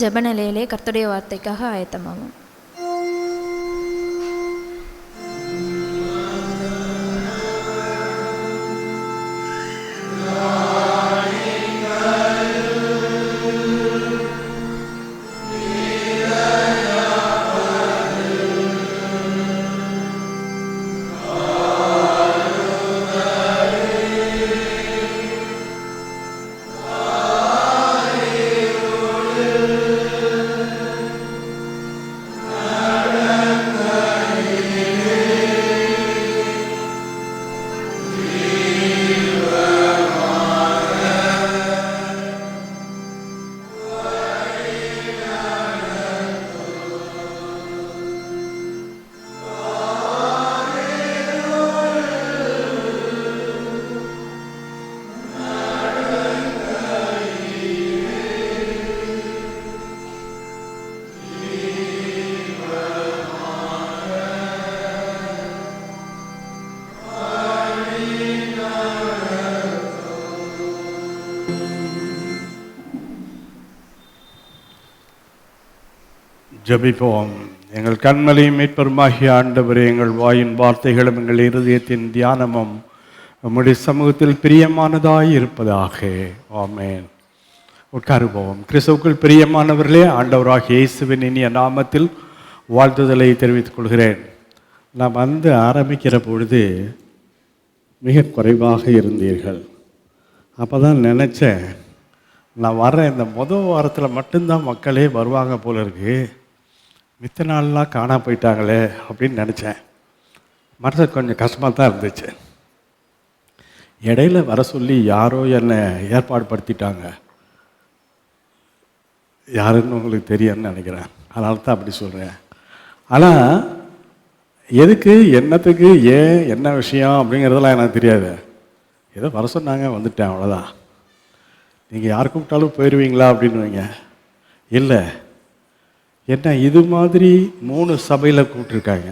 ஜெப நிலையிலே கர்த்தருடைய வார்த்தைக்காக ஆயத்தமாகும். ஜெபிப்போம். எங்கள் கண்மலையும் மீட்பருமாகிய ஆண்டவரே, எங்கள் வாயின் வார்த்தைகளும் எங்கள் இருதயத்தின் தியானமும் நம்முடைய சமூகத்தில் பிரியமானதாய் இருப்பதாக. ஆமென். உட்காருவோம். கிறிஸ்துவுக்குள் பிரியமானவர்களே, ஆண்டவராகிய இயேசுவின் இனிய நாமத்தில் வாழ்த்துதலை தெரிவித்துக் கொள்கிறேன். நான் வந்து ஆரம்பிக்கிற பொழுது மிக குறைவாக இருந்தீர்கள். அப்போ தான் நினச்சேன், நான் வர்ற இந்த முதல் வாரத்தில் மட்டும்தான் மக்களே வருவாங்க போல இருக்கு, மித்த நாள்லாம் காணா போயிட்டாங்களே அப்படின்னு நினச்சேன். மனசு கொஞ்சம் கஷ்டமாக தான் இருந்துச்சு. இடையில வர சொல்லி யாரோ என்னை ஏற்பாடு படுத்திட்டாங்க. யாருன்னு உங்களுக்கு தெரியும்னு நினைக்கிறேன், அதனால தான் அப்படி சொல்கிறேன். ஆனால் எதுக்கு, என்னத்துக்கு, ஏன், என்ன விஷயம் அப்படிங்கிறதெல்லாம் எனக்கு தெரியாது. ஏதோ வர சொன்னாங்க, வந்துட்டேன், அவ்வளோதான். நீங்கள் யார் கூப்பிட்டாலும் போயிடுவீங்களா அப்படின்னுவீங்க. இல்லை, என்ன இது மாதிரி 3 சபையில் கூப்பிட்ருக்காங்க,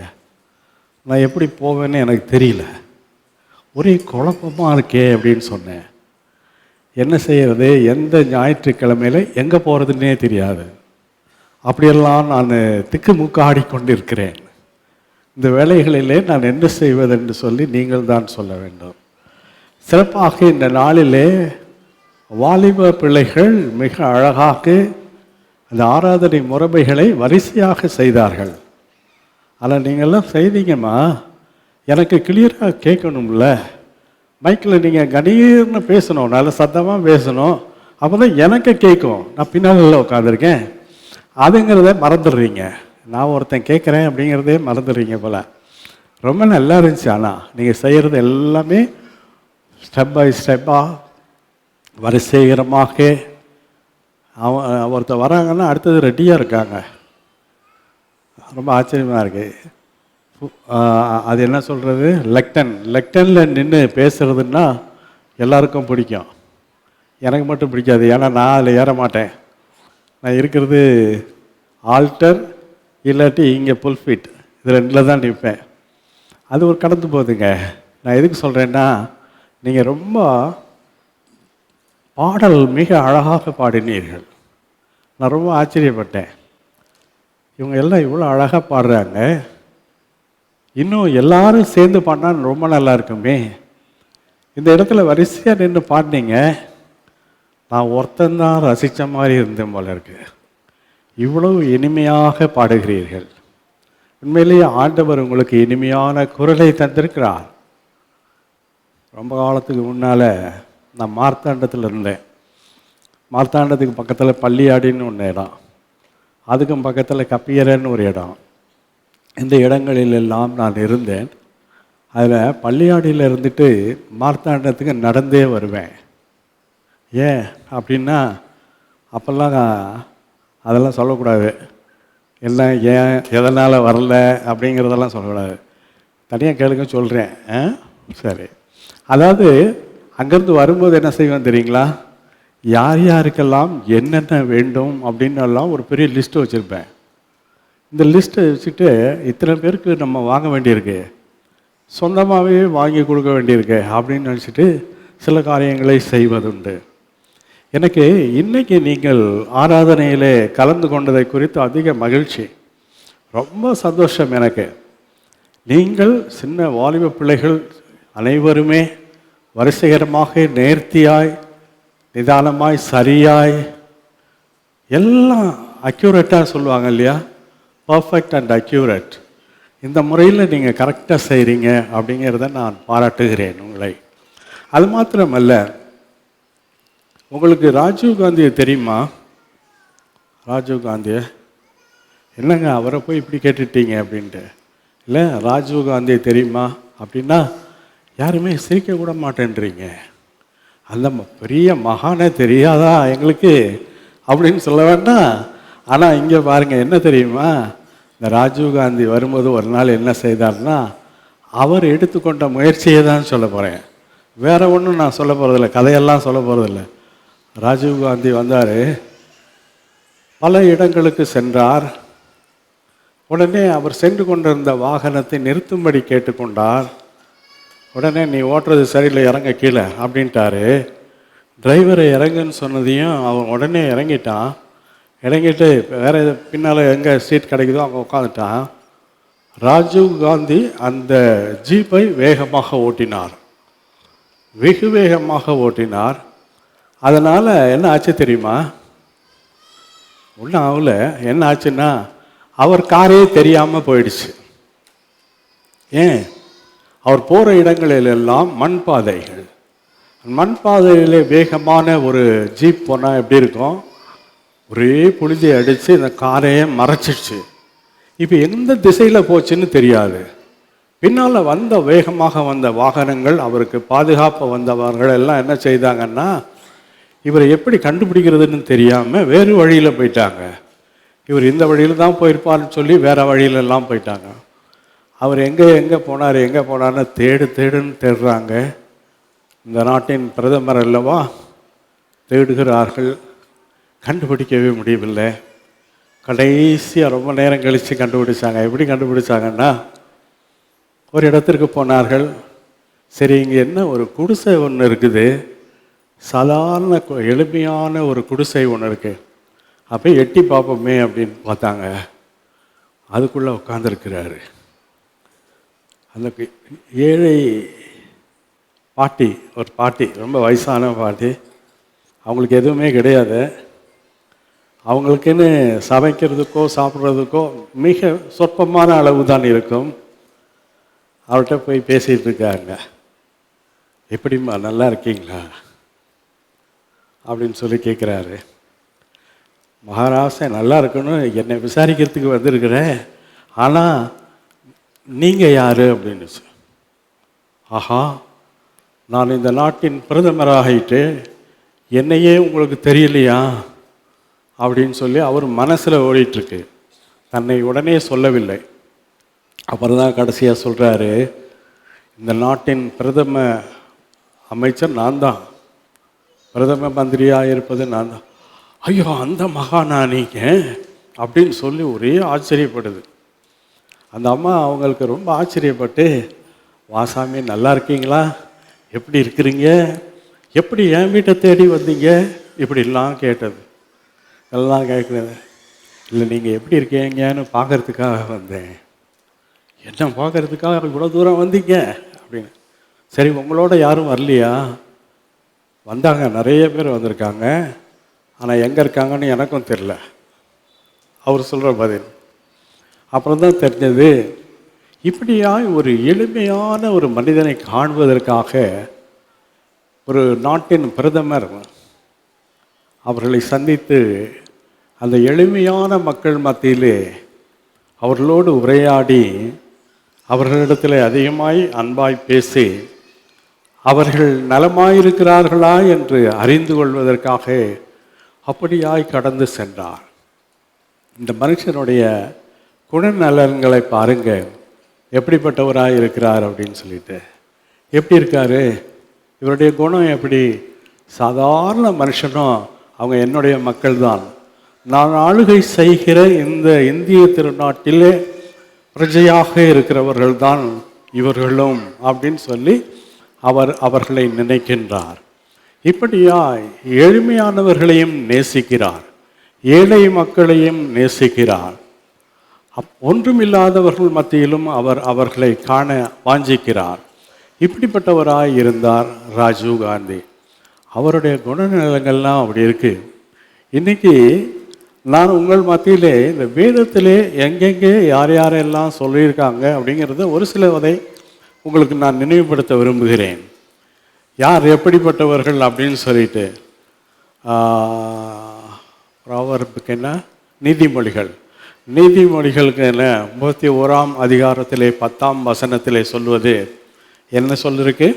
நான் எப்படி போவேன்னு எனக்கு தெரியல, ஒரே குழப்பமாக இருக்கே அப்படின்னு சொன்னேன். என்ன செய்கிறது, எந்த ஞாயிற்றுக்கிழமையில் எங்கே போகிறதுன்னே தெரியாது. அப்படியெல்லாம் நான் திக்குமுக்கு ஆடிக்கொண்டு இருக்கிறேன். இந்த வேலைகளிலே நான் என்ன செய்வதென்று சொல்லி நீங்கள் தான் சொல்ல வேண்டும். சிறப்பாக இந்த நாளிலே வாலிப பிள்ளைகள் மிக அழகாக அந்த ஆராதனை முறைமைகளை வரிசையாக செய்தார்கள். ஆனால் நீங்கள்லாம் செய்தீங்கம்மா, எனக்கு கிளியராக கேட்கணும்ல. மைக்கில் நீங்கள் கணீர்னு பேசணும், நல்ல சத்தமாக பேசணும், அப்போ தான் எனக்கு கேட்கும். நான் பின்னால் உட்காந்துருக்கேன், அதுங்கிறத மறந்துடுறீங்க. நான் ஒருத்தன் கேட்குறேன் அப்படிங்கிறதே மறந்துடுறீங்க போல். ரொம்ப நல்லா இருந்துச்சு. ஆனால் நீங்கள் செய்கிறது எல்லாமே ஸ்டெப் பை ஸ்டெப்பாக வரிசைகரமாக. ஒருத்தர் வராங்கன்னா அடுத்தது ரெடியாக இருக்காங்க. ரொம்ப ஆச்சரியமாக இருக்குது. அது என்ன சொல்கிறது, லெக்டனில் நின்று பேசுகிறதுன்னா எல்லாருக்கும் பிடிக்கும். எனக்கு மட்டும் பிடிக்காது, ஏன்னா நான் அதில் ஏற மாட்டேன். நான் இருக்கிறது ஆல்டர் இல்லாட்டி இங்கே புல்ஃபிட், இது 2 தான் நிற்பேன். அது ஒரு கடந்து போகுதுங்க. நான் எதுக்கு சொல்கிறேன்னா, நீங்கள் ரொம்ப பாடல் மிக அழகாக பாடினீர்கள். நான் ரொம்ப ஆச்சரியப்பட்டேன். இவங்க எல்லாம் இவ்வளோ அழகாக பாடுறாங்க, இன்னும் எல்லாரும் சேர்ந்து பாடினா ரொம்ப நல்லா இருக்குமே. இந்த இடத்துல வரிசையாக நின்று பாடினீங்க, நான் ஒருத்தந்தான் ரசித்த மாதிரி இருந்தேன் போல இருக்கு. இவ்வளவு இனிமையாக பாடுகிறீர்கள். உண்மையிலேயே ஆண்டவர் உங்களுக்கு இனிமையான குரலை தந்திருக்கிறார். ரொம்ப காலத்துக்கு முன்னால் நான் மார்த்தாண்டத்தில் இருந்தேன். மார்த்தாண்டத்துக்கு பக்கத்தில் பள்ளியாடின்னு ஒன்று இடம், அதுக்கும் பக்கத்தில் கப்பியரன்னு ஒரு இடம். இந்த இடங்களிலெல்லாம் நான் இருந்தேன். அதில் பள்ளியாடியில் இருந்துட்டு மார்த்தாண்டத்துக்கு நடந்தே வருவேன். ஏன் அப்படின்னா, அப்போல்லாம் அதெல்லாம் சொல்லக்கூடாது. என்ன, ஏன், எதனால் வரல அப்படிங்கிறதெல்லாம் சொல்லக்கூடாது. தனியாக கேளுங்க, சொல்கிறேன். சரி. அதாவது அங்கேருந்து வரும்போது என்ன செய்வேன் தெரியுங்களா, யார் யாருக்கெல்லாம் என்னென்ன வேண்டும் அப்படின்னு எல்லாம் ஒரு பெரிய லிஸ்ட்டு வச்சுருப்பேன். இந்த லிஸ்ட்டை வச்சுட்டு இத்தனை பேருக்கு நம்ம வாங்க வேண்டியிருக்கு, சொந்தமாகவே வாங்கி கொடுக்க வேண்டியிருக்கு அப்படின்னு நினச்சிட்டு சில காரியங்களை செய்வதுண்டு. எனக்கு இன்னைக்கு நீங்கள் ஆராதனையிலே கலந்து கொண்டதை குறித்து அதிக மகிழ்ச்சி, ரொம்ப சந்தோஷம் எனக்கு. நீங்கள் சின்ன வாலிப பிள்ளைகள் அனைவருமே வரிசைகரமாக நேர்த்தியாய் நிதானமாய் சரியாய் எல்லாம் அக்யூரேட்டாக சொல்லுவாங்க இல்லையா, பர்ஃபெக்ட் அண்ட் அக்யூரேட், இந்த முறையில் நீங்கள் கரெக்டாக செய்கிறீங்க அப்படிங்கிறத நான் பாராட்டுகிறேன் உங்களை. அது மாத்திரமல்ல, உங்களுக்கு ராஜீவ் காந்தியை தெரியுமா? ராஜீவ் காந்தியை என்னங்க அவரை போய் இப்படி கேட்டுட்டீங்க அப்படின்ட்டு. இல்லை, ராஜீவ் காந்தியை தெரியுமா அப்படின்னா யாருமே சிரிக்க கூட மாட்டேன்றீங்க. அந்த பெரிய மகானே தெரியாதா எங்களுக்கு அப்படின்னு சொல்ல வேண்டாம். ஆனால் இங்கே பாருங்கள், என்ன தெரியுமா, இந்த ராஜீவ் காந்தி வரும்போது ஒரு நாள் என்ன செய்தார்னா, அவர் எடுத்துக்கொண்ட முயற்சியை தான் சொல்ல போகிறேன், வேறு ஒன்றும் நான் சொல்ல போகிறதில்ல, கதையெல்லாம் சொல்ல போகிறதில்ல. ராஜீவ் காந்தி வந்தார், பல இடங்களுக்கு சென்றார். உடனே அவர் சென்று கொண்டிருந்த வாகனத்தை நிறுத்தும்படி கேட்டுக்கொண்டார். உடனே நீ ஓட்டுறது சரியில்லை, இறங்க கீழே அப்படின்ட்டாரு. டிரைவரை இறங்குன்னு சொன்னதையும் அவன் உடனே இறங்கிட்டான். இறங்கிட்டு வேறு பின்னால் எங்கே சீட் கிடைக்குதோ அங்கே உட்காந்துட்டான். ராஜீவ் காந்தி அந்த ஜீப்பை வேகமாக ஓட்டினார், வெகு வேகமாக ஓட்டினார். அதனால் என்ன ஆச்சு தெரியுமா? ஒன்றும் ஆகல. என்ன ஆச்சுன்னா, அவர் காரே தெரியாமல் போயிடுச்சு. ஏன்? அவர் போகிற இடங்களிலெல்லாம் மண் பாதைகள். மண் பாதையிலே வேகமான ஒரு ஜீப் போனால் எப்படி இருக்கும், ஒரே புழுதி அடித்து இந்த காரையே மறைச்சிடுச்சு. இப்போ எந்த திசையில் போச்சுன்னு தெரியாது. பின்னால் வந்த வேகமாக வந்த வாகனங்கள், அவருக்கு பாதுகாப்பாக வந்தவர்கள் எல்லாம் என்ன செய்தாங்கன்னா, இவரை எப்படி கண்டுபிடிக்கிறதுன்னு தெரியாமல் வேறு வழியில் போயிட்டாங்க. இவர் இந்த வழியில் தான் போயிருப்பார்னு சொல்லி வேறு வழியிலெல்லாம் போயிட்டாங்க. அவர் எங்கே போனார்னு தேடுன்னு தேடுறாங்க. இந்த நாட்டின் பிரதமர் அல்லவா, தேடுகிறார்கள், கண்டுபிடிக்கவே முடியவில்லை. கடைசியாக ரொம்ப நேரம் கழித்து கண்டுபிடிச்சாங்க. எப்படி கண்டுபிடிச்சாங்கன்னா, ஒரு இடத்திற்கு போனார்கள். சரி, இங்கே என்ன ஒரு குடிசை ஒன்று இருக்குது, சாதாரண எளிமையான ஒரு குடிசை ஒன்று இருக்குது, அப்போ எட்டி பார்ப்போமே அப்படின்னு பார்த்தாங்க. அதுக்குள்ளே உட்காந்துருக்கிறாரு அந்த ஏழை பாட்டி, ஒரு பாட்டி, ரொம்ப வயசான பாட்டி. அவங்களுக்கு எதுவுமே கிடையாது. அவங்களுக்குன்னு சமைக்கிறதுக்கோ சாப்பிட்றதுக்கோ மிக சொற்பமான அளவு தான் இருக்கும். அவர்கிட்ட போய் பேசிகிட்டு இருக்காங்க. எப்படிம்மா, நல்லா இருக்கீங்களா அப்படின்னு சொல்லி கேட்குறாரு. மகாராஷ்டிரா நல்லா இருக்கணும், என்னை விசாரிக்கிறதுக்கு வந்திருக்கிறேன், ஆனால் நீங்கள் யார் அப்படின்னு. ஆஹா, நான் இந்த நாட்டின் பிரதமராகிட்டு என்னையே உங்களுக்கு தெரியலையா அப்படின்னு சொல்லி அவர் மனசில் ஓடிட்டுருக்கு. தன்னை உடனே சொல்லவில்லை. அப்புறம் தான் கடைசியாக சொல்கிறாரு, இந்த நாட்டின் பிரதம அமைச்சர் நான் தான், பிரதம மந்திரியாக இருப்பது நான் தான். ஐயோ, அந்த மகானா நீங்கள் அப்படின்னு சொல்லி ஒரே ஆச்சரியப்படுது. அந்த அம்மா அவங்களுக்கு ரொம்ப ஆச்சரியப்பட்டு, வாசாமி நல்லா இருக்கீங்களா, எப்படி இருக்கிறீங்க, எப்படி என் வீட்டை தேடி வந்தீங்க, இப்படிலாம் கேட்டது. எல்லாம் கேட்குறது. இல்லை, நீங்கள் எப்படி இருக்கீங்கன்னு பார்க்கறதுக்காக வந்தேன். என்ன பார்க்கறதுக்காக இவ்வளோ தூரம் வந்தீங்க அப்படின்னு. சரி, உங்களோட யாரும் வரலையா? வந்தாங்க, நிறைய பேர் வந்திருக்காங்க, ஆனால் எங்கே இருக்காங்கன்னு எனக்கும் தெரில. அவர் சொல்கிற பதில். அப்புறம் தான் தெரிஞ்சது, இப்படியாய் ஒரு எளிமையான ஒரு மனிதனை காண்பதற்காக ஒரு நாட்டின் பிரதமர் அவர்களை சந்தித்து அந்த எளிமையான மக்கள் மத்தியிலே அவர்களோடு உரையாடி அவர்களிடத்தில் அதிகமாய் அன்பாய் பேசி அவர்கள் நலமாயிருக்கிறார்களா என்று அறிந்து கொள்வதற்காக அப்படியாய் கடந்து சென்றார். இந்த மனுஷனுடைய குணநலன்களை பாருங்க, எப்படிப்பட்டவராக இருக்கிறார் அப்படின்னு சொல்லிட்டு. எப்படி இருக்காரு, இவருடைய குணம் எப்படி? சாதாரண மனுஷனும் அவங்க என்னுடைய மக்கள் தான், நான் ஆளுகை செய்கிற இந்த இந்திய திருநாட்டிலே பிரஜையாக இருக்கிறவர்கள் தான் இவர்களும் அப்படின்னு சொல்லி அவர்களை நினைக்கின்றார். இப்படியாய் எளிமையானவர்களையும் நேசிக்கிறார், ஏழை மக்களையும் நேசிக்கிறார். ஒன்றுமில்லாதவர்கள் மத்தியிலும் அவர்களை காண வாஞ்சிக்கிறார். இப்படிப்பட்டவராய் இருந்தார் ராஜீவ் காந்தி. அவருடைய குணநலங்கள்லாம் அப்படி இருக்கு. இன்னைக்கு நான் உங்கள் மத்தியிலே இந்த வேதத்திலே எங்கெங்கே யார் யாரெல்லாம் சொல்லியிருக்காங்க அப்படிங்கிறத ஒரு சிலவதை உங்களுக்கு நான் நினைவுபடுத்த விரும்புகிறேன். யார் எப்படிப்பட்டவர்கள் அப்படின்னு சொல்லிட்டு. ப்ராவர்புக்கு என்ன, நீதிமொழிகள். நீதிமொழிகளுக்கு என்ன 31ஆம் அதிகாரத்திலே 10ஆம் வசனத்திலே சொல்வது என்ன சொல்லிருக்கு?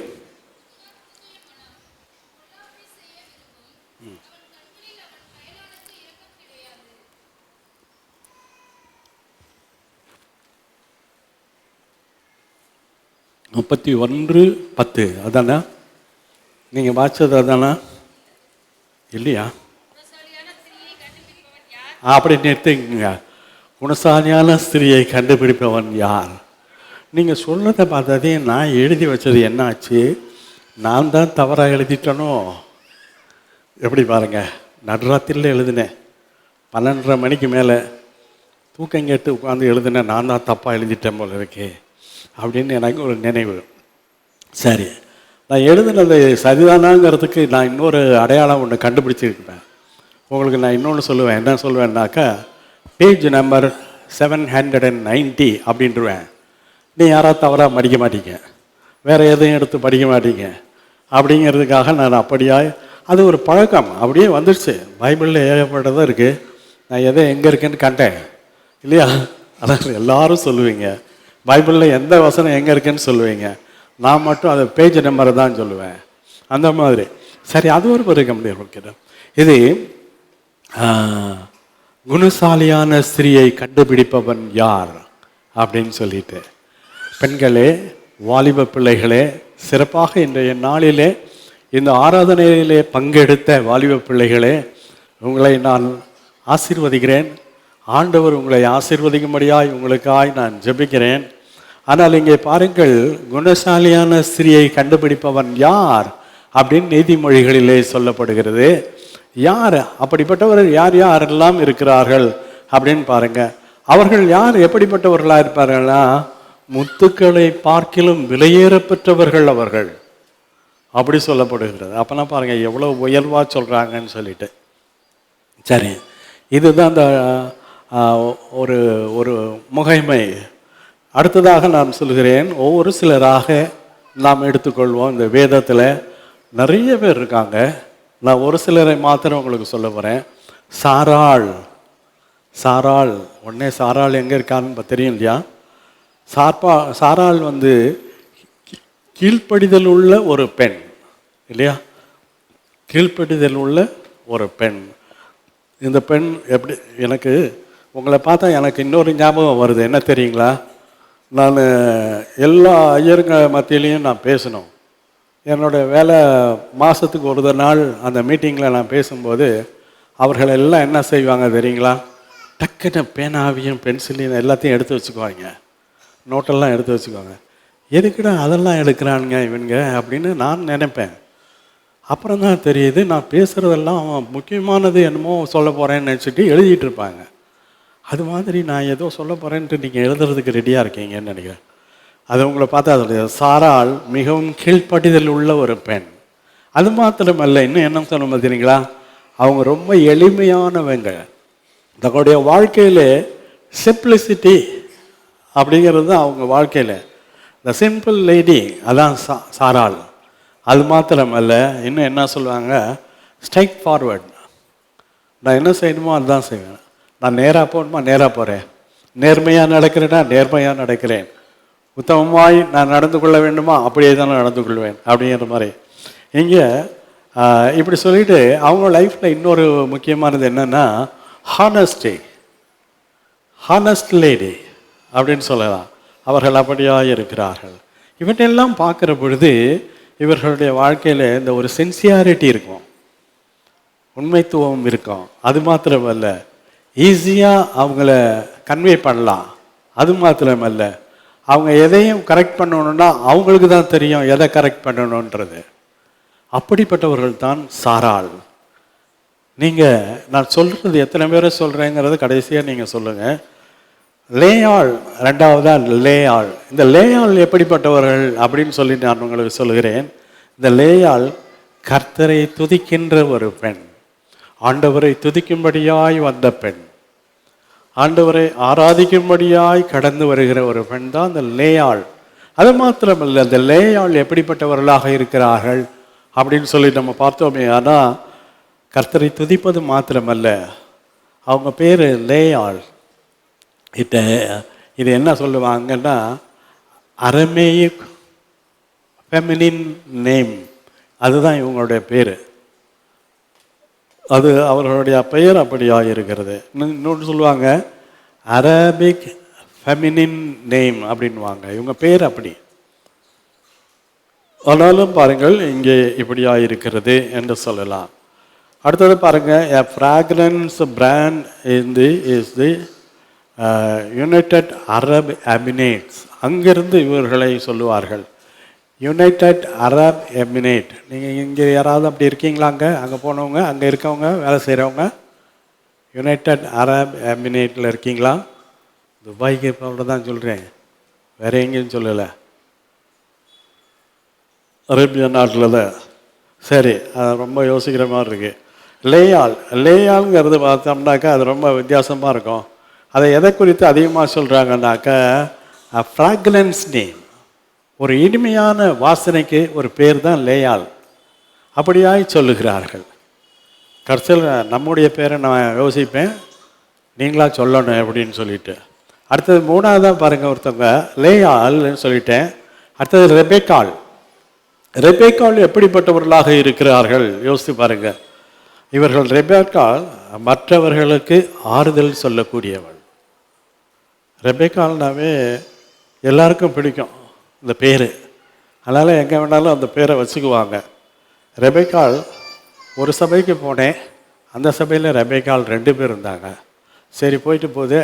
முப்பத்தி 31:10 அதானா? நீங்கள் வாட்சது அதானா இல்லையா? அப்படி நிறுத்திங்க. குணசாலியான ஸ்திரியை கண்டுபிடிப்பவன் யார்? நீங்கள் சொல்றதை பார்த்ததே நான் எழுதி வச்சது என்ன ஆச்சு? நான் தான் தவறாக எழுதிட்டனோ? எப்படி பாருங்க, நடுராத்திரியில் எழுதினேன், 12:30 மணிக்கு மேலே தூக்கம் கேட்டு உட்காந்து எழுதினேன், நான் தான் தப்பாக எழுதிட்டேன் போல இருக்கே அப்படின்னு எனக்கு ஒரு நினைவு. சரி, நான் எழுதுனது சரிதானாங்கிறதுக்கு நான் இன்னொரு அடையாளம் ஒன்று கண்டுபிடிச்சிருக்கிறேன். உங்களுக்கு நான் இன்னொன்று சொல்லுவேன். என்ன சொல்லுவேன்னாக்கா, பேஜ் நம்பர் 790 அப்படின்ட்டுருவேன். நீ யாராவது தவறாக படிக்க மாட்டீங்க, வேறு எதையும் எடுத்து படிக்க மாட்டீங்க அப்படிங்கிறதுக்காக நான் அப்படியா, அது ஒரு பழக்கம் அப்படியே வந்துடுச்சு. பைபிளில் ஏகப்பட்டதாக இருக்குது. நான் எதை எங்கே இருக்குன்னு கண்டேன் இல்லையா? அதான் எல்லாரும் சொல்லுவீங்க, பைபிளில் எந்த வசனம் எங்கே இருக்குன்னு சொல்லுவீங்க. நான் மட்டும் அதை பேஜ் நம்பரை தான் சொல்லுவேன். அந்த மாதிரி. சரி, அது ஒரு பெரிய கம்பெனி. இது குணசாலியான ஸ்திரியை கண்டுபிடிப்பவன் யார் அப்படின்னு சொல்லிட்டு, பெண்களே, வாலிப பிள்ளைகளே, சிறப்பாக இன்றைய நாளிலே இந்த ஆராதனையிலே பங்கெடுத்த வாலிப பிள்ளைகளே, உங்களை நான் ஆசீர்வதிக்கிறேன். ஆண்டவர் உங்களை ஆசீர்வதிக்கும்படியாய் உங்களுக்காய் நான் ஜெபிக்கிறேன். ஆனால் இங்கே பாருங்கள், குணசாலியான ஸ்திரியை கண்டுபிடிப்பவன் யார் அப்படின்னு நீதிமொழிகளிலே சொல்லப்படுகிறது. யார் அப்படிப்பட்டவர்? யார் யாரெல்லாம் இருக்கிறார்கள் அப்படின்னு பாருங்க. அவர்கள் யார் எப்படிப்பட்டவர்களாக இருப்பார்கள்னா, முத்துக்களை பார்க்கிலும் விலையேறப்பெற்றவர்கள் அவர்கள் அப்படி சொல்லப்படுகிறது. அப்போனா பாருங்க எவ்வளோ உயர்வாக சொல்கிறாங்கன்னு சொல்லிட்டு. சரி, இதுதான் அந்த ஒரு ஒரு முகைமை. அடுத்ததாக நான் சொல்கிறேன், ஒவ்வொரு சிலராக நாம் எடுத்துக்கொள்வோம். இந்த வேதத்தில் நிறைய பேர் இருக்காங்க. நான் ஒரு சிலரை மாத்திரம் உங்களுக்கு சொல்ல போகிறேன். சாராள் உடனே சாராள் எங்கே இருக்கான்னு தெரியும் இல்லையா? சாராள் கீழ்ப்படிதல் உள்ள ஒரு பெண் இல்லையா? கீழ்ப்படிதல் உள்ள ஒரு பெண். இந்த பெண் எப்படி, எனக்கு உங்களை பார்த்தா எனக்கு இன்னொரு ஞாபகம் வருது. என்ன தெரியுங்களா? நான் எல்லா ஐயருங்க மத்தியிலையும் நான் பேசணும். என்னோடய வேலை மாதத்துக்கு ஒரு நாள் அந்த மீட்டிங்கில் நான் பேசும்போது அவர்கள் எல்லாம் என்ன செய்வாங்க தெரியுங்களா? டக்குன்னு பேனாவையும் பென்சிலையும் எல்லாத்தையும் எடுத்து வச்சுக்குவாங்க, நோட்டெல்லாம் எடுத்து வச்சுக்குவாங்க. எதுக்குடா அதெல்லாம் எடுக்கிறானுங்க இவனுங்க அப்படின்னு நான் நினைப்பேன். அப்புறம் தான் தெரியுது, நான் பேசுகிறதெல்லாம் முக்கியமானது என்னமோ சொல்ல போகிறேன்னு நினச்சிட்டு எழுதிட்டு இருப்பாங்க. அது மாதிரி நான் ஏதோ சொல்ல போகிறேன்ட்டு நீங்கள் எழுதுறதுக்கு ரெடியாக இருக்கீங்கன்னு நினைக்கிறேன். அது உங்களை பார்த்தா அதோடைய சாராள் மிகவும் கீழ்ப்படிதல் உள்ள ஒரு பெண். அது மாத்திரமல்ல, இன்னும் என்ன சொல்ல தெரியுங்களா? அவங்க ரொம்ப எளிமையானவங்க. தங்களுடைய வாழ்க்கையில் சிம்பிளிசிட்டி அப்படிங்கிறது தான் அவங்க வாழ்க்கையில். த சிம்பிள் லேடி, அதான் சாராள். அது மாத்திரமல்ல, இன்னும் என்ன சொல்லுவாங்க, ஸ்ட்ரைட் ஃபார்வர்ட். நான் என்ன செய்யணுமோ அதுதான் செய்வேன். நான் நேராக போகணுமா நேராக போகிறேன், நேர்மையாக நடக்கிறேன்னா நேர்மையாக நடக்கிறேன், உத்தமமாய் நான் நடந்து கொள்ள வேண்டுமா அப்படியே தான் நான் நடந்து கொள்வேன் அப்படிங்கிற மாதிரி. இங்கே இப்படி சொல்லிட்டு அவங்க லைஃப்பில் இன்னொரு முக்கியமானது என்னென்னா ஹானஸ்ட் லேடி அப்படின்னு சொல்லலாம். அவர்கள் அப்படியாக இருக்கிறார்கள். இவற்றெல்லாம் பார்க்குற பொழுது இவர்களுடைய வாழ்க்கையில் இந்த ஒரு சின்சியாரிட்டி இருக்கும், உண்மைத்துவம் இருக்கும். அது மாத்திரமல்ல, ஈஸியாக அவங்கள கன்வே பண்ணலாம். அது மாத்திரமல்ல, அவங்க எதையும் கரெக்ட் பண்ணணுன்னா அவங்களுக்கு தான் தெரியும் எதை கரெக்ட் பண்ணணுன்றது. அப்படிப்பட்டவர்கள் தான் சாராள். நீங்கள் நான் சொல்கிறது எத்தனை பேரை சொல்கிறேங்கிறது கடைசியாக நீங்கள் சொல்லுங்கள். லேயாள் ரெண்டாவதா லேயாள். இந்த லேயாள் எப்படிப்பட்டவர்கள் அப்படின்னு சொல்லி நான் உங்களுக்கு சொல்கிறேன். இந்த லேயாள் கர்த்தரை துதிக்கின்ற ஒரு பெண், ஆண்டவரை துதிக்கும்படியாய் வந்த பெண், ஆண்டவரை ஆராதிக்கும்படியாய் கடந்து வருகிற ஒரு பெண் தான் இந்த லேயாள். அது மாத்திரமல்ல, அந்த லேயாள் எப்படிப்பட்டவர்களாக இருக்கிறார்கள் அப்படின்னு சொல்லி நம்ம பார்த்தோமே. ஆனால் கர்த்தரை துதிப்பது மாத்திரமல்ல, அவங்க பேர் லேயாள். இது என்ன சொல்லுவாங்கன்னா அரமேயிக் ஃபெமினின் நேம், அதுதான் இவங்களுடைய பேர். அது அவர்களுடைய பெயர் அப்படியாக இருக்கிறது. இன்னொன்று சொல்லுவாங்க அரபிக் ஃபெமினின் நேம் அப்படின்வாங்க. இவங்க பேர் அப்படி. ஆனாலும் பாருங்கள் இங்கே இப்படியாக இருக்கிறது என்று சொல்லலாம். அடுத்தது பாருங்கள், a fragrance brand is the United Arab Emirates. அங்கிருந்து இவர்களை சொல்லுவார்கள் யுனைடெட் அரப் எமிரேட். நீங்கள் இங்கே யாராவது அப்படி இருக்கீங்களா? அங்கே போனவங்க, அங்கே இருக்கவங்க, வேலை செய்கிறவங்க யுனைடெட் அரப் எமிரேட்டில் இருக்கீங்களா? துபாய்க்கு இப்போ தான் சொல்கிறேன், வேறு எங்கேயும் சொல்லலை, அரேபியா நாட்டில் தான். சரி, அது ரொம்ப யோசிக்கிற மாதிரி இருக்குது. லேயாளுங்கிறது பார்த்தோம்னாக்கா அது ரொம்ப வித்தியாசமாக இருக்கும். அதை எதை குறித்து அதிகமாக சொல்கிறாங்கன்னாக்கா ஃப்ராக்ரன்ஸ் நேம், ஒரு இனிமையான வாசனைக்கு ஒரு பேர் தான் லேயாள். அப்படியாய் சொல்லுகிறார்கள். கடைசியில் நம்முடைய பேரை நான் யோசிப்பேன், நீங்களாக சொல்லணும் அப்படின்னு சொல்லிட்டு. அடுத்தது மூணாவதாக பாருங்கள், ஒருத்தவங்க லேயாள்னு சொல்லிட்டேன். அடுத்தது ரெபேக்காள். ரெபேக்காள் எப்படிப்பட்டவர்களாக இருக்கிறார்கள் யோசித்து பாருங்கள். இவர்கள் ரெபேக்காள் மற்றவர்களுக்கு ஆறுதல் சொல்லக்கூடியவள். ரெபேக்காள்னாவே எல்லாருக்கும் பிடிக்கும் இந்த பேர், அதனால் எங்கே வேணாலும் அந்த பேரை வச்சுக்குவாங்க. ரெபேக்காள் ஒரு சபைக்கு போனேன், அந்த சபையில் ரெபேக்காள் 2 பேர் இருந்தாங்க. சரி, போயிட்டு போகுது,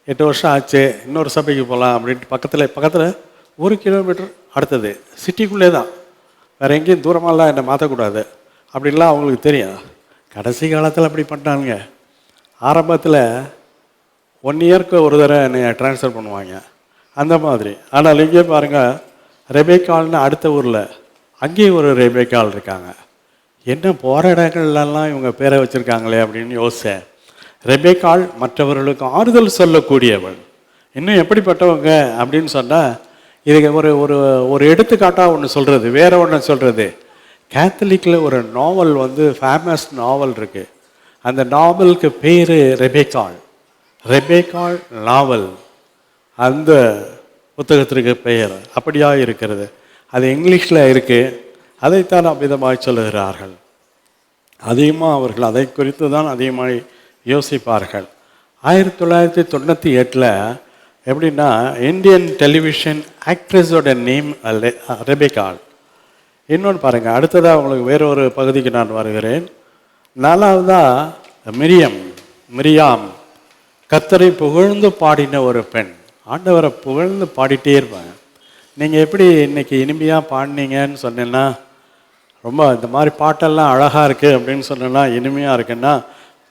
8 வருஷம் ஆச்சு, இன்னொரு சபைக்கு போகலாம் அப்படின்ட்டு பக்கத்தில் 1 கிலோமீட்டர் அடுத்தது, சிட்டிக்குள்ளே தான், வேறு எங்கேயும் தூரமாலாம் என்னை மாற்றக்கூடாது அப்படின்லாம் அவங்களுக்கு தெரியும். கடைசி காலத்தில் அப்படி பண்ணாங்க. ஆரம்பத்தில் 1 இயருக்கு ஒரு தடவை என்னை ட்ரான்ஸ்ஃபர் பண்ணுவாங்க அந்த மாதிரி. ஆனால் இங்கே பாருங்கள், ரெபேக்காள்னு அடுத்த ஊரில் அங்கேயும் ஒரு ரெபேக்காள் இருக்காங்க. என்ன போகிற இடங்கள்லாம் இவங்க பேரை வச்சுருக்காங்களே அப்படின்னு யோசித்தேன். ரெபேக்காள் மற்றவர்களுக்கு ஆறுதல் சொல்லக்கூடியவள். இன்னும் எப்படிப்பட்டவங்க அப்படின்னு சொன்னால், இதுக்கு ஒரு ஒரு ஒரு எடுத்துக்காட்டாக ஒன்று சொல்கிறது, வேற ஒன்று சொல்கிறது. கேத்தலிக்கில் ஒரு நாவல் ஃபேமஸ் நாவல் இருக்குது. அந்த நாவலுக்கு பேர் ரெபேக்காள். ரெபேக்காள் நாவல் அந்த புத்தகத்திற்கு பெயர் அப்படியாக இருக்கிறது. அது இங்கிலீஷில் இருக்குது. அதைத்தான் அவ்விதமாக சொல்லுகிறார்கள். அதிகமாக அவர்கள் அதை குறித்து தான் அதிகமாக யோசிப்பார்கள். 1998 எப்படின்னா, இந்தியன் டெலிவிஷன் ஆக்ட்ரஸோட நேம் ரெபேக்காள். இன்னொன்று பாருங்கள், அடுத்ததாக உங்களுக்கு வேறொரு பகுதிக்கு நான் வருகிறேன். 4வதாக மிரியாம், கர்த்தரை புகழ்ந்து பாடின ஒரு பெண். ஆண்டவரை புகழ்ந்து பாடிட்டே இருப்பாங்க. நீங்கள் எப்படி இன்னைக்கு இனிமையாக பாடினீங்கன்னு சொன்னேன்னா, ரொம்ப இந்த மாதிரி பாட்டெல்லாம் அழகாக இருக்குது அப்படின்னு சொன்னேன்னா, இனிமையாக இருக்குன்னா,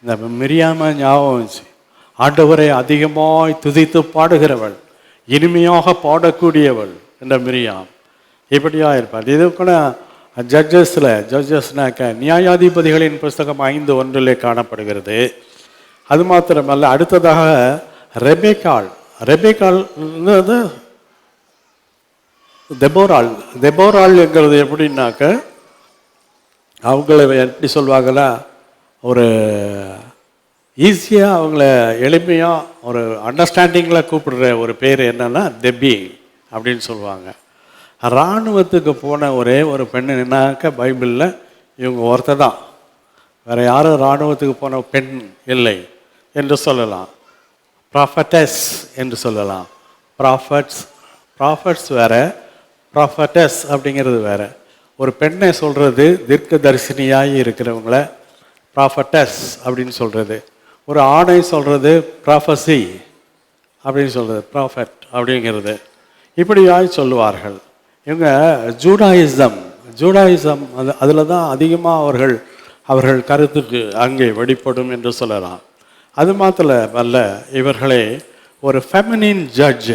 இந்த மிரியாம ஞாபகம் வந்துச்சு. ஆண்டவரை அதிகமாய் துதித்து பாடுகிறவள், இனிமையாக பாடக்கூடியவள் என்ற மிரியாம் இப்படியாக இருப்பாள். இது கூட ஜட்ஜஸ்னாக்க நியாயாதிபதிகளின் புஸ்தகம் 5:1 காணப்படுகிறது. அது மாத்திரமல்ல, அடுத்ததாக ரெபேக்காள். ரெபேக்காள் தெபோராள் என்கிறது எப்படின்னாக்க, அவங்கள எப்படி சொல்லுவாங்கன்னா, ஒரு ஈஸியாக அவங்கள எளிமையாக ஒரு அண்டர்ஸ்டாண்டிங்கில் கூப்பிடுற ஒரு பேர் என்னன்னா தெபி அப்படின்னு சொல்லுவாங்க. இராணுவத்துக்கு போன ஒரே ஒரு பெண்ணுனாக்க பைபிளில் இவங்க ஒருத்தர் தான், வேறு யாரும் இராணுவத்துக்கு போன பெண் இல்லை என்று சொல்லலாம். ப்ராஃபட்டஸ் என்று சொல்லலாம். ப்ராஃபட்ஸ் வேறு, ப்ராஃபட்டஸ் அப்படிங்கிறது வேறு. ஒரு பெண்ணை சொல்கிறது தீர்க்க தரிசனியாகி இருக்கிறவங்கள ப்ராஃபட்டஸ் அப்படின்னு சொல்கிறது. ஒரு ஆணை சொல்கிறது ப்ராஃபஸி அப்படின்னு சொல்கிறது, ப்ராஃபட் அப்படிங்கிறது. இப்படியாய் சொல்லுவார்கள். இவங்க ஜூடாயிசம் அதில் தான் அதிகமாக அவர்கள் கருத்துக்கு அங்கே வெளிப்படும் என்று சொல்லலாம். அது மாத்திரம் அல்ல, இவர்களை ஒரு ஃபெமினின் ஜட்ஜ்,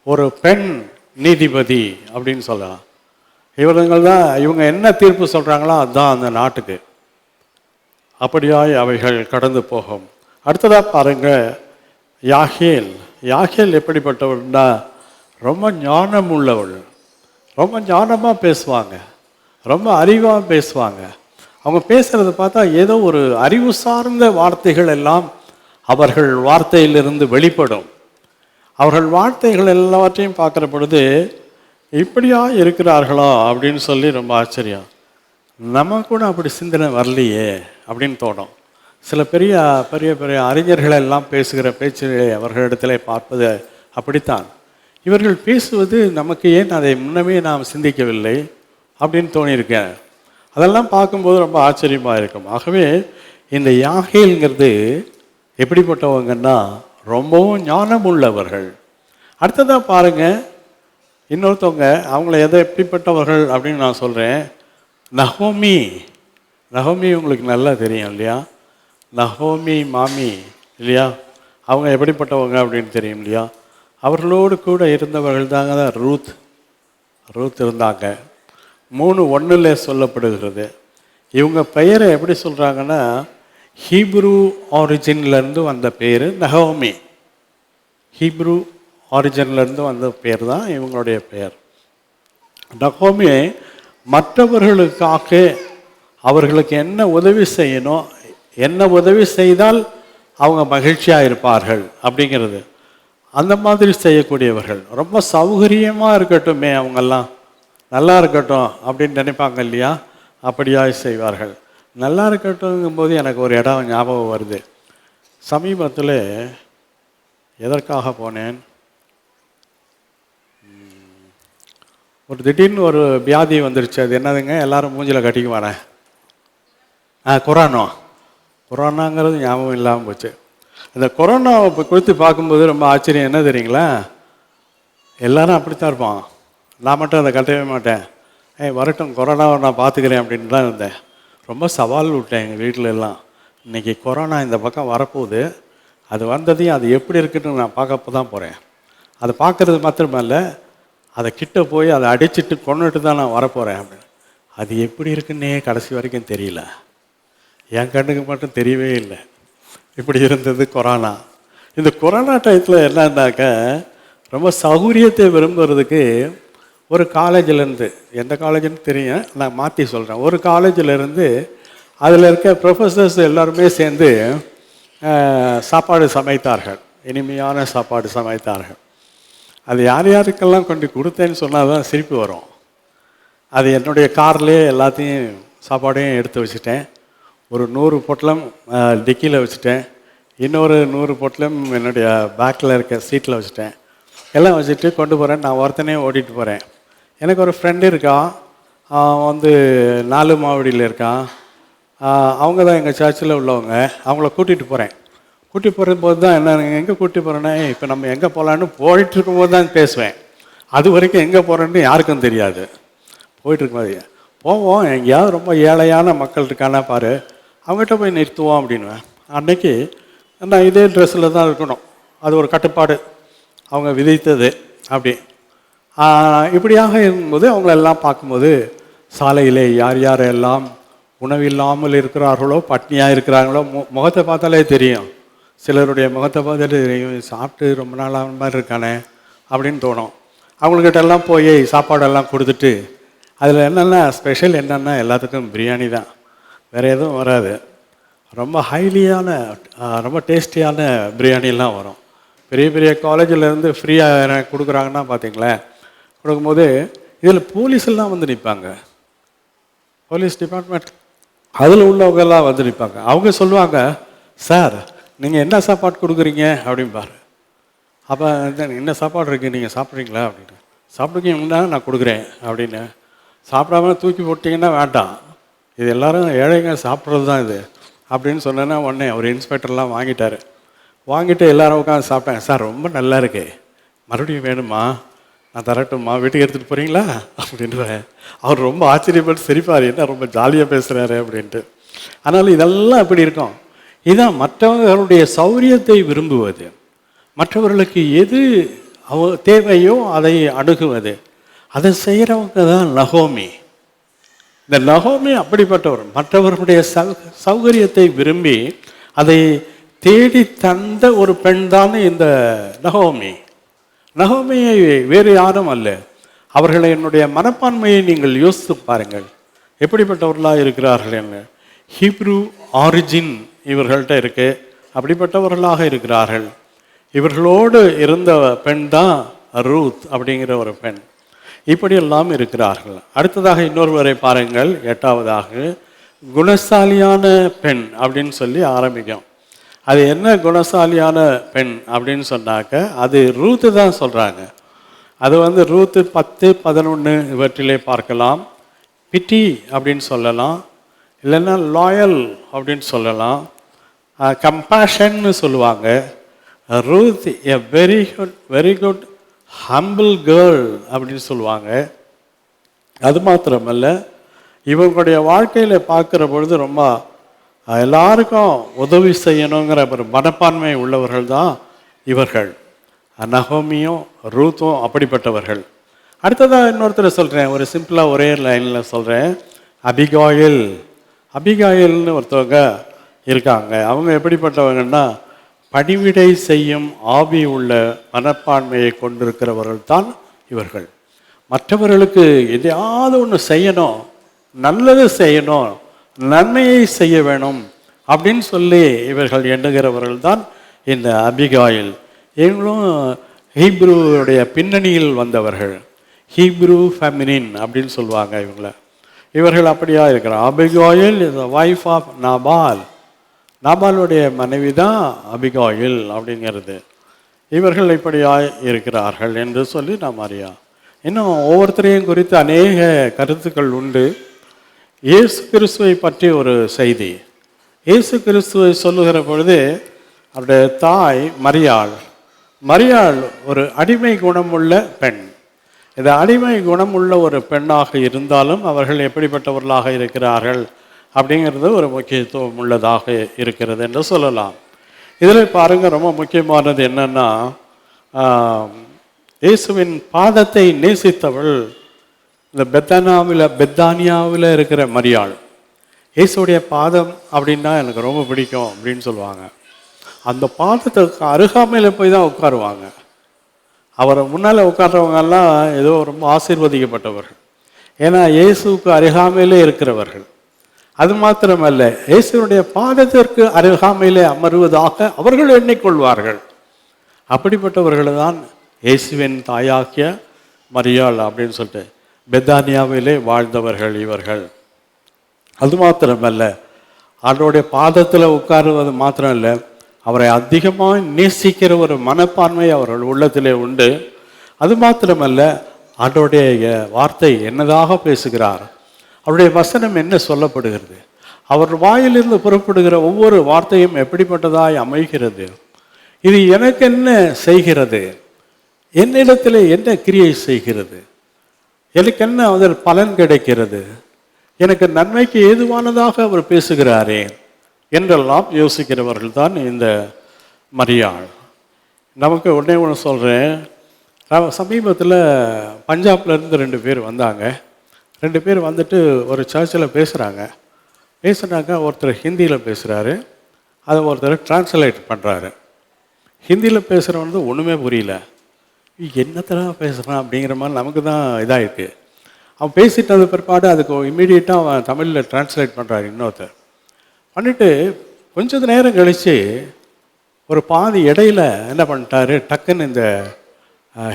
ஒரு பெண் நீதிபதி அப்படின்னு சொல்லலாம். இவங்க என்ன தீர்ப்பு சொல்கிறாங்களோ அதுதான் அந்த நாட்டுக்கு. அப்படியாய் அவைகள் கடந்து போகும். அடுத்ததாக பாருங்க, யாகேல் எப்படிப்பட்டவள்னா ரொம்ப ஞானம் உள்ளவள். ரொம்ப ஞானமாக பேசுவாங்க, ரொம்ப அறிவாக பேசுவாங்க. அவங்க பேசுகிறத பார்த்தா ஏதோ ஒரு அறிவு சார்ந்த வார்த்தைகள் எல்லாம் அவர்கள் வார்த்தையிலிருந்து வெளிப்படும். அவர்கள் வார்த்தைகள் எல்லாவற்றையும் பார்க்குற பொழுது இப்படியா இருக்கிறார்களோ அப்படின்னு சொல்லி ரொம்ப ஆச்சரியம். நம்ம கூட அப்படி சிந்தனை வரலையே அப்படின்னு தோணும். சில பெரிய பெரிய பெரிய அறிஞர்கள் எல்லாம் பேசுகிற பேச்சுகளை அவர்களிடத்தில் பார்ப்பது அப்படித்தான். இவர்கள் பேசுவது நமக்கு ஏன் அதை முன்னமே நாம் சிந்திக்கவில்லை அப்படின்னு தோணியிருக்கேன். அதெல்லாம் பார்க்கும்போது ரொம்ப ஆச்சரியமாக இருக்கும். ஆகவே இந்த யாகேல்ங்கிறது எப்படிப்பட்டவங்கன்னா ரொம்பவும் ஞானம் உள்ளவர்கள். அடுத்ததாக பாருங்கள், இன்னொருத்தவங்க அவங்கள எப்படிப்பட்டவர்கள் அப்படின்னு நான் சொல்கிறேன். நகோமி உங்களுக்கு நல்லா தெரியும் இல்லையா? நகோமி மாமி இல்லையா? அவங்க எப்படிப்பட்டவங்க அப்படின்னு தெரியும் இல்லையா? அவர்களோடு கூட இருந்தவர்கள் தாங்க தான் ரூத் இருந்தாங்க. 3:1 சொல்லப்படுகிறது. இவங்க பெயரை எப்படி சொல்கிறாங்கன்னா, ஹீப்ரூ ஆரிஜின்லேருந்து வந்த பேர் நகோமி. ஹீப்ரூ ஆரிஜின்லேருந்து வந்த பேர் தான் இவங்களுடைய பெயர். நகோமி மற்றவர்களுக்காக அவர்களுக்கு என்ன உதவி செய்யணும், என்ன உதவி செய்தால் அவங்க மகிழ்ச்சியாக இருப்பார்கள் அப்படிங்கிறது, அந்த மாதிரி செய்யக்கூடியவர்கள். ரொம்ப சௌகரியமாக இருக்கட்டுமே, அவங்கெல்லாம் நல்லா இருக்கட்டும் அப்படின்னு நினைப்பாங்க இல்லையா? அப்படியாக செய்வார்கள். நல்லா இருக்கட்டும்ங்கும்போது எனக்கு ஒரு இடம் ஞாபகம் வருது. சமீபத்தில் எதற்காக போனேன், ஒரு திடீர்னு ஒரு வியாதி வந்துருச்சு. அது என்னதுங்க, எல்லாரும் மூஞ்சில் கட்டிக்குவானே, கொரோனாங்கிறது ஞாபகம் இல்லாமல் போச்சு. இந்த கொரோனாவை குறித்து பார்க்கும்போது ரொம்ப ஆச்சரியம் என்ன தெரியுங்களா? எல்லாரும் அப்படித்தான் இருப்பான், நான் மட்டும் அதை கட்டவே மாட்டேன். வரட்டும், கொரோனாவை நான் பார்த்துக்கிறேன் அப்படின்னு தான் இருந்தேன். ரொம்ப சவால் விட்டேன் எங்கள் வீட்டில் எல்லாம். இன்றைக்கி கொரோனா இந்த பக்கம் வரப்போகுது, அது வந்ததையும் அது எப்படி இருக்குன்னு நான் பார்க்க தான் போகிறேன். அதை பார்க்குறது மாத்திரமல்ல, அதை கிட்ட போய் அதை அடிச்சுட்டு கொண்டுட்டு தான் நான் வரப்போகிறேன் அப்படின்னு. அது எப்படி இருக்குன்னே கடைசி வரைக்கும் தெரியல. என் கண்ணுக்கு மட்டும் தெரியவே இல்லை. இப்படி இருந்தது கொரோனா. இந்த கொரோனா டயத்தில் என்னன்னாக்க, ரொம்ப சௌகரியத்தை விரும்புகிறதுக்கு ஒரு காலேஜிலேருந்து, எந்த காலேஜுன்னு தெரியும், நான் மாற்றி சொல்கிறேன், ஒரு காலேஜிலேருந்து அதில் இருக்க ப்ரொஃபஸர்ஸ் எல்லாருமே சேர்ந்து சாப்பாடு சமைத்தார்கள், இனிமையான சாப்பாடு சமைத்தார்கள். அது யார் யாருக்கெல்லாம் கொண்டு கொடுத்தேன்னு சொன்னால் தான் சிரிப்பு வரும். அது என்னுடைய கார்லேயே எல்லாத்தையும் சாப்பாடையும் எடுத்து வச்சுட்டேன். ஒரு 100 பொட்டலம் டிக்கியில் வச்சுட்டேன், இன்னொரு 100 பொட்டலம் என்னுடைய பேக்கில் இருக்க சீட்டில் வச்சுட்டேன். எல்லாம் வச்சுட்டு கொண்டு போகிறேன். நான் ஒருத்தனே ஓட்டிகிட்டு போகிறேன். எனக்கு ஒரு ஃப்ரெண்டு இருக்கான், வந்து 4 மாவடியில் இருக்கான். அவங்க தான் எங்கள் சர்ச்சில் உள்ளவங்க. அவங்கள கூட்டிகிட்டு போகிறேன். கூட்டிகிட்டு போகும்போது தான் என்ன, எங்கே கூட்டிகிட்டு போகிறேன்னா, இப்போ நம்ம எங்கே போகலான்னு போயிட்டு இருக்கும்போது தான் பேசுவேன். அது வரைக்கும் எங்கே போகிறேன்னு யாருக்கும் தெரியாது. போயிட்டுருக்கும்போது போவோம், எங்கேயாவது ரொம்ப ஏழையான மக்கள் இருக்கானா பாரு, அவங்ககிட்ட போய் நிறுத்துவோம் அப்படின்வேன். அன்னைக்கு நான் இதே ட்ரெஸ்ஸில் தான் இருக்கணும், அது ஒரு கட்டுப்பாடு அவங்க விதித்தது. அப்படி இப்படியாக இருக்கும்போது அவங்களெல்லாம் பார்க்கும்போது, சாலையிலே யார் யாரெல்லாம் உணவில்லாமல் இருக்கிறார்களோ, பட்னியாக இருக்கிறாங்களோ, முகத்தை பார்த்தாலே தெரியும். சிலருடைய முகத்தை பார்த்தாலே தெரியும், சாப்பிட்டு ரொம்ப நாளாக மாதிரி இருக்கானே அப்படின்னு தோணும். அவங்கக்கிட்ட எல்லாம் போய் சாப்பாடெல்லாம் கொடுத்துட்டு, அதில் என்னென்ன ஸ்பெஷல் என்னென்னா எல்லாத்துக்கும் பிரியாணி தான், வேறு எதுவும் வராது. ரொம்ப ஹைலியான ரொம்ப டேஸ்டியான பிரியாணிலாம் வரும். பெரிய பெரிய காலேஜிலேருந்து ஃப்ரீயாக கொடுக்குறாங்கன்னா பார்த்தீங்களேன். கொடுக்கும்போது இதில் போலீஸெல்லாம் வந்து நிற்பாங்க, போலீஸ் டிபார்ட்மெண்ட் அதில் உள்ளவங்கெல்லாம் வந்து நிற்பாங்க. அவங்க சொல்லுவாங்க, சார் நீங்கள் என்ன சாப்பாடு கொடுக்குறீங்க அப்படின்பாரு. அப்போ என்ன சாப்பாடு இருக்குது, நீங்கள் சாப்பிட்றீங்களா அப்படின்னு. சாப்பிடுங்கன்னா நான் கொடுக்குறேன் அப்படின்னு. சாப்பிடாம தூக்கி போட்டிங்கன்னா வேண்டாம், இது எல்லோரும் ஏழைங்க சாப்பிட்றது தான் இது அப்படின்னு சொன்னேன்னா, உடனே ஒரு இன்ஸ்பெக்டர்லாம் வாங்கிட்டார். வாங்கிட்டு எல்லோரும் உட்காந்து சாப்பிட்டாங்க. சார் ரொம்ப நல்லா இருக்கு, மறுபடியும் வேணுமா, நான் தரட்டும்மா, வீட்டுக்கு எடுத்துகிட்டு போகிறீங்களா அப்படின்றேன். அவர் ரொம்ப ஆச்சரியப்பட்டு சிரிப்பார், என்ன ரொம்ப ஜாலியாக பேசுகிறாரு அப்படின்ட்டு. ஆனாலும் இதெல்லாம் எப்படி இருக்கும், இதுதான் மற்றவர்களுடைய சௌரியத்தை விரும்புவது, மற்றவர்களுக்கு எது தேவையோ அதை அணுகுவது, அதை செய்கிறவங்க தான் நகோமி. இந்த நகோமி அப்படிப்பட்டவர், மற்றவர்களுடைய சௌகரியத்தை விரும்பி அதை தேடி தந்த ஒரு பெண் தான் இந்த நகோமி. நகோமியை வேறு யாரும் அல்ல. அவர்களை என்னுடைய மனப்பான்மையை நீங்கள் யோசித்து பாருங்கள், எப்படிப்பட்டவர்களாக இருக்கிறார்கள் என்ன. ஹீப்ரூ ஆரிஜின் இவர்கள்ட்ட இருக்கு, அப்படிப்பட்டவர்களாக இருக்கிறார்கள். இவர்களோடு இருந்த பெண் தான் ரூத் அப்படிங்கிற ஒரு பெண். இப்படியெல்லாம் இருக்கிறார்கள். அடுத்ததாக இன்னொருவரை பாருங்கள், 8வதாக குணசாலியான பெண் அப்படின்னு சொல்லி ஆரம்பிக்கும். அது என்ன குணசாலியான பெண் அப்படின்னு சொன்னாக்க அது ரூத்து தான் சொல்கிறாங்க. அது ரூத்து 10, 11 இவற்றிலே பார்க்கலாம். பிட்டி அப்படின்னு சொல்லலாம், இல்லைன்னா லாயல் அப்படின்னு சொல்லலாம், கம்பேஷன்னு சொல்லுவாங்க. Ruth a very good humble girl அப்படின்னு சொல்லுவாங்க. அது மாத்திரமல்ல, இவங்களுடைய வாழ்க்கையில் பார்க்குற பொழுது ரொம்ப எல்லாருக்கும் உதவி செய்யணுங்கிற ஒரு மனப்பான்மை உள்ளவர்கள் தான் இவர்கள். நகோமியும் ரூத்தும் அப்படிப்பட்டவர்கள். அடுத்ததாக இன்னொருத்தர் சொல்கிறேன், ஒரு சிம்பிளாக ஒரே லைனில் சொல்கிறேன். அபிகாயில்னு ஒருத்தவங்க இருக்காங்க. அவங்க எப்படிப்பட்டவங்கன்னா பணிவிடை செய்யும் ஆவி உள்ள மனப்பான்மையை கொண்டிருக்கிறவர்கள் தான் இவர்கள். மற்றவர்களுக்கு எதையாவது ஒன்று செய்யணும், நல்லது செய்யணும், நன்மையை செய்ய வேணும் அப்படின்னு சொல்லி இவர்கள் எண்ணுகிறவர்கள் தான் இந்த அபிகாயில். இவங்களும் ஹீப்ரூவுடைய பின்னணியில் வந்தவர்கள், ஹீப்ரூ ஃபெமினின் அப்படின்னு சொல்லுவாங்க இவங்கள. இவர்கள் அப்படியா இருக்கிறார். Abigail is the wife of Nabal. நாபாலுடைய மனைவி தான் அபிகாயில் அப்படிங்கிறது. இவர்கள் இப்படியாய் இருக்கிறார்கள் என்று சொல்லி நாம் அறியா. இன்னும் ஒவ்வொருத்தரையும் குறித்து அநேக கருத்துக்கள் உண்டு. இயேசு கிறிஸ்துவை பற்றி ஒரு செய்தி. இயேசு கிறிஸ்துவை சொல்லுகிற பொழுது அவருடைய தாய் மரியாள் ஒரு அடிமை குணமுள்ள பெண். இந்த அடிமை குணமுள்ள ஒரு பெண்ணாக இருந்தாலும் அவர்கள் எப்படிப்பட்டவர்களாக இருக்கிறார்கள் அப்படிங்கிறது ஒரு முக்கியத்துவம் உள்ளதாக இருக்கிறது என்று சொல்லலாம். இதில் பாருங்கள், ரொம்ப முக்கியமானது என்னன்னா, இயேசுவின் பாதத்தை நேசித்தவள் இந்த பெத்தானியாவில் இருக்கிற மரியாள். இயேசுடைய பாதம் அப்படின்னா எனக்கு ரொம்ப பிடிக்கும் அப்படின்னு சொல்லுவாங்க. அந்த பாதத்துக்கு அருகாமையில் போய் தான் உட்காருவாங்க. அவரை முன்னால் உட்கார்றவங்கெல்லாம் ஏதோ ரொம்ப ஆசீர்வதிக்கப்பட்டவர்கள், ஏன்னா இயேசுக்கு அருகாமையிலே இருக்கிறவர்கள். அது மாத்திரமல்ல, இயேசுடைய பாதத்திற்கு அருகாமையிலே அமர்வதாக அவர்கள் எண்ணிக்கொள்வார்கள். அப்படிப்பட்டவர்கள் தான் இயேசுவின் தாயாக்கிய மரியாள் அப்படின்னு சொல்லிட்டு பெத்தானியாவிலே வாழ்ந்தவர்கள் இவர்கள். அது மாத்திரமல்ல, அவருடைய பாதத்தில் உட்காருவது மாத்திரம் இல்லை, அவரை அதிகமாக நேசிக்கிற ஒரு மனப்பான்மை அவர்கள் உள்ளத்திலே உண்டு. அது மாத்திரமல்ல, அவருடைய வார்த்தை என்னதாக பேசுகிறார், அவருடைய வசனம் என்ன சொல்லப்படுகிறது, அவர் வாயிலிருந்து புறப்படுகிற ஒவ்வொரு வார்த்தையும் எப்படிப்பட்டதாய் அமைகிறது, இது எனக்கு என்ன செய்கிறது, என்னிடத்தில் என்ன கிரியை செய்கிறது, எனக்கு என்ன அதில் பலன் கிடைக்கிறது, எனக்கு நன்மைக்கு ஏதுவானதாக அவர் பேசுகிறாரே என்றெல்லாம் யோசிக்கிறவர்கள் தான் இந்த மரியாள். நமக்கு உடனே ஒன்று சொல்கிறேன். சமீபத்தில் பஞ்சாப்லேருந்து 2 பேர் வந்தாங்க. 2 பேர் வந்துட்டு ஒரு சர்ச்சில் பேசுகிறாங்க. ஒருத்தர் ஹிந்தியில் பேசுகிறாரு, அதை ஒருத்தர் டிரான்ஸ்லேட் பண்ணுறாரு. ஹிந்தியில் பேசுகிறவன் ஒன்றுமே புரியல, என்னத்தான் பேசுகிறான் அப்படிங்கிற மாதிரி நமக்கு தான் இதாகிருக்கு. அவன் பேசிட்டது பிற்பாடு அதுக்கு இம்மீடியட்டாக அவன் தமிழில் டிரான்ஸ்லேட் பண்ணுறாரு. இன்னொருத்தர் பண்ணிவிட்டு கொஞ்சம் நேரம் கழித்து ஒரு பாதி இடையில என்ன பண்ணிட்டாரு, டக்குன்னு இந்த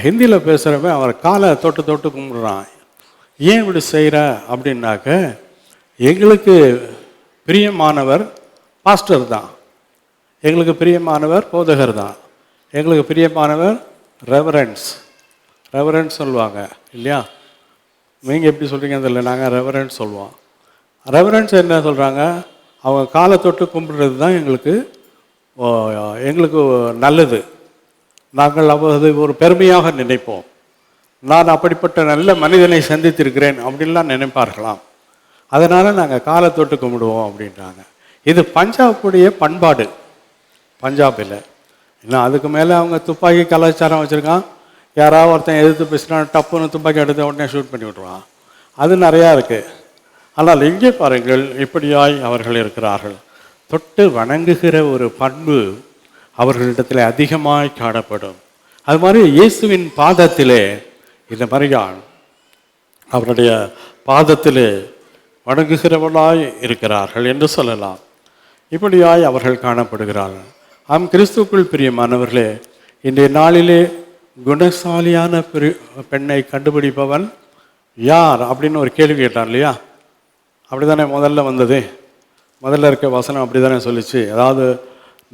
ஹிந்தியில் பேசுகிறவன் அவர் காலை தொட்டு கும்பிடுறான். ஏன் இப்படி செய்கிற அப்படின்னாக்க, எங்களுக்கு பிரியமானவர் பாஸ்டர் தான், எங்களுக்கு பிரியமானவர் போதகர் தான், எங்களுக்கு பிரியமானவர் ரெவரன்ஸ் சொல்லுவாங்க இல்லையா. நீங்கள் எப்படி சொல்கிறீங்கன்னு தெரியல, நாங்கள் ரெவரன்ஸ் சொல்லுவோம். ரெவரன்ஸ் என்ன சொல்கிறாங்க, அவங்க காலை தொட்டு கும்பிடுறது தான் எங்களுக்கு நல்லது, நாங்கள் அது ஒரு பெருமையாக நினைப்போம். நான் அப்படிப்பட்ட நல்ல மனிதனை சந்தித்திருக்கிறேன் அப்படின்லாம் நினைப்பார்களாம். அதனால் நாங்கள் காலை தொட்டு கும்பிடுவோம் அப்படின்றாங்க. இது பஞ்சாபுடைய பண்பாடு. பஞ்சாபில் இன்னும் அதுக்கு மேலே அவங்க துப்பாக்கி கலாச்சாரம் வச்சுருக்கான். யாராவது ஒருத்தன் எதிர்த்து பேசினா டப்புன்னு துப்பாக்கி எடுத்த உடனே ஷூட் பண்ணி விட்ருவான். அது நிறையா இருக்குது. ஆனால் இங்கே பாருங்கள், இப்படியாய் அவர்கள் இருக்கிறார்கள். தொட்டு வணங்குகிற ஒரு பண்பு அவர்களிடத்தில் அதிகமாய் காணப்படும். அது மாதிரி இயேசுவின் பாதத்திலே இந்த மரியாள் அவருடைய பாதத்திலே வணங்குகிறவர்களாய் இருக்கிறார்கள் என்று சொல்லலாம். இப்படியாய் அவர்கள் காணப்படுகிறார்கள். கிறிஸ்துவுக்குள் பிரியமானவர்களே, இன்றைய நாளிலே குணசாலியான பெண்ணை கண்டுபிடிப்பவன் யார் அப்படின்னு ஒரு கேள்வி கேட்டான் இல்லையா? அப்படி தானே முதல்ல வந்தது. முதல்ல இருக்க வசனம் அப்படி தானே சொல்லிச்சு. அதாவது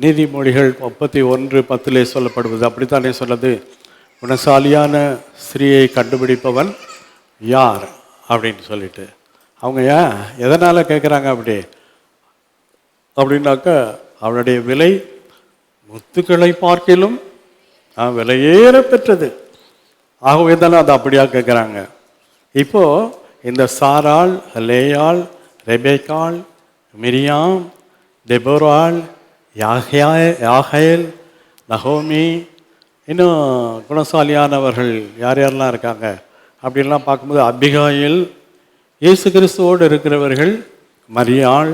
நீதிமொழிகள் 31:10 சொல்லப்படுவது அப்படித்தானே சொல்லுது. குணசாலியான ஸ்திரீயை கண்டுபிடிப்பவன் யார் அப்படின்னு சொல்லிட்டு அவங்க எதனால் கேட்குறாங்க அப்படின்னாக்க அவளுடைய விலை முத்துக்களை பார்க்கிலும் விலையேற பெற்றது. ஆகவே தானே அதை அப்படியா கேட்குறாங்க. இப்போது இந்த சாராள், லேயாள், ரெபேக்காள், மிரியாம், தெபோராள், யாகேல், நகோமி, இன்னும் குணசாலியானவர்கள் யார் யாரெல்லாம் இருக்காங்க அப்படின்லாம் பார்க்கும்போது அபிகாயில், இயேசு கிறிஸ்துவோடு இருக்கிறவர்கள், மரியாள்,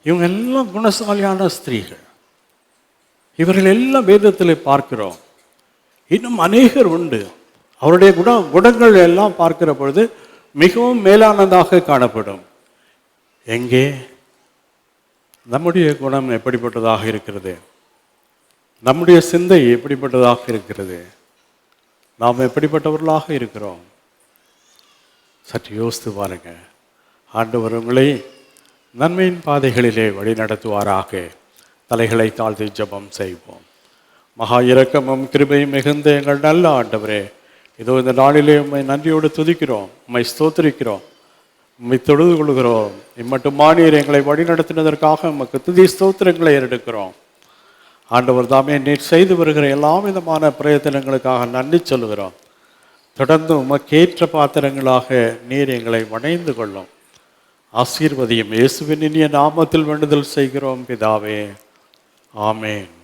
இவங்க எல்லாம் குணசாலியான ஸ்திரீகள். இவர்கள் எல்லாம் வேதத்தில் பார்க்கிறோம். இன்னும் அநேகர் உண்டு. அவருடைய குணங்கள் எல்லாம் பார்க்கிற பொழுது மிகவும் மேலானதாக காணப்படும். எங்கே நம்முடைய குணம் எப்படிப்பட்டதாக இருக்கிறது? நம்முடைய சிந்தை எப்படிப்பட்டதாக இருக்கிறது? நாம் எப்படிப்பட்டவர்களாக இருக்கிறோம்? சற்று யோசித்து பாருங்க. ஆண்டவர் உங்களை நன்மையின் பாதைகளிலே வழி நடத்துவாராக. தலைகளை தாழ்த்தி ஜெபம் செய்வோம். மகா இரக்கமும் கிருபையும் மிகுந்த எங்கள் நல்ல ஆண்டவரே, இதோ இந்த நாளிலே உம்மை நன்றியோடு துதிக்கிறோம், உம்மை ஸ்தோத்திரிக்கிறோம், உம்மை தொழுது கொள்கிறோம். இம்மட்டும் மானியர் எங்களை வழி நடத்தினதற்காக உமக்கு துதி ஸ்தோத்திரங்களை எடுக்கிறோம். ஆண்டவர் தாமே நீர் செய்து வருகிற எல்லா விதமான பிரயத்தனங்களுக்காக நன்றி சொல்லுகிறோம். தொடர்ந்து உமக்கேற்ற பாத்திரங்களாக நீர் எங்களை வணைந்து கொள்ளும். ஆசீர்வதியும். இயேசுவின் இனிய நாமத்தில் வேண்டுதல் செய்கிறோம் பிதாவே. ஆமென்.